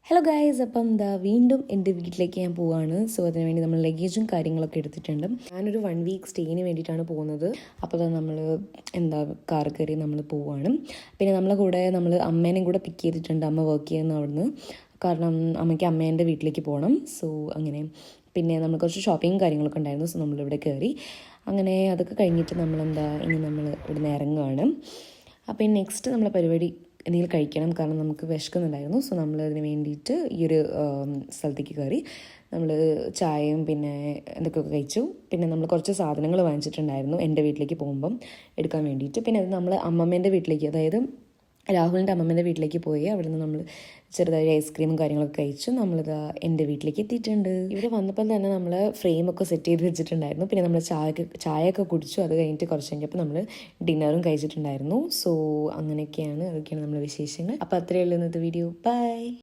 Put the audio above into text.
Hello guys, അപ്പം എന്താ വീണ്ടും എൻ്റെ വീട്ടിലേക്ക് ഞാൻ പോവാണ്. സോ അതിന് വേണ്ടി നമ്മൾ ലഗേജും കാര്യങ്ങളൊക്കെ എടുത്തിട്ടുണ്ട്. ഞാനൊരു 1 വീക്ക് സ്റ്റേയിന് വേണ്ടിയിട്ടാണ് പോകുന്നത്. അപ്പോൾ നമ്മൾ എന്താ കാർ കയറി നമ്മൾ പോവാണ്. പിന്നെ നമ്മളെ കൂടെ നമ്മൾ അമ്മേനെയും കൂടെ പിക്ക് ചെയ്തിട്ടുണ്ട്. അമ്മ വർക്ക് ചെയ്യുന്ന അവിടുന്ന്, കാരണം അമ്മയ്ക്ക് അമ്മേൻ്റെ വീട്ടിലേക്ക് പോകണം. സോ അങ്ങനെ പിന്നെ നമ്മൾ കുറച്ച് ഷോപ്പിങ്ങും കാര്യങ്ങളൊക്കെ ഉണ്ടായിരുന്നു. സോ നമ്മളിവിടെ കയറി. അങ്ങനെ അതൊക്കെ കഴിഞ്ഞിട്ട് ഇനി നമ്മൾ ഇവിടുന്ന് ഇറങ്ങുകയാണ്. അപ്പോൾ നെക്സ്റ്റ് നമ്മളെ പരിപാടി എന്തെങ്കിലും കഴിക്കണം, കാരണം നമുക്ക് വിശക്കുന്നുണ്ടായിരുന്നു. സോ നമ്മൾ അതിന് വേണ്ടിയിട്ട് ഈ ഒരു സ്ഥലത്തേക്ക് കയറി നമ്മൾ ചായയും പിന്നെ എന്തൊക്കെയൊക്കെ കഴിച്ചു. പിന്നെ നമ്മൾ കുറച്ച് സാധനങ്ങൾ വാങ്ങിച്ചിട്ടുണ്ടായിരുന്നു എൻ്റെ വീട്ടിലേക്ക് പോകുമ്പം എടുക്കാൻ വേണ്ടിയിട്ട്. പിന്നെ അത് നമ്മൾ അമ്മമ്മേൻ്റെ വീട്ടിലേക്ക്, അതായത് രാഹുലിൻ്റെ അമ്മമ്മേൻ്റെ വീട്ടിലേക്ക് പോയി അവിടെ നിന്ന് നമ്മൾ ചെറുതായി ഐസ്ക്രീമും കാര്യങ്ങളൊക്കെ കഴിച്ചു. നമ്മളിത് എൻ്റെ വീട്ടിലേക്ക് എത്തിയിട്ടുണ്ട്. ഇവിടെ വന്നപ്പോൾ തന്നെ നമ്മൾ ഫ്രെയിമൊക്കെ സെറ്റ് ചെയ്ത് വെച്ചിട്ടുണ്ടായിരുന്നു. പിന്നെ നമ്മൾ ചായയൊക്കെ കുടിച്ചു. അത് കഴിഞ്ഞിട്ട് കുറച്ച് കഴിഞ്ഞപ്പോൾ നമ്മൾ ഡിന്നറും കഴിച്ചിട്ടുണ്ടായിരുന്നു. സോ അതൊക്കെയാണ് നമ്മുടെ വിശേഷങ്ങൾ. അപ്പോൾ അത്രയേ ഉള്ളൂ ഇന്നത്തെ വീഡിയോ. ബൈ.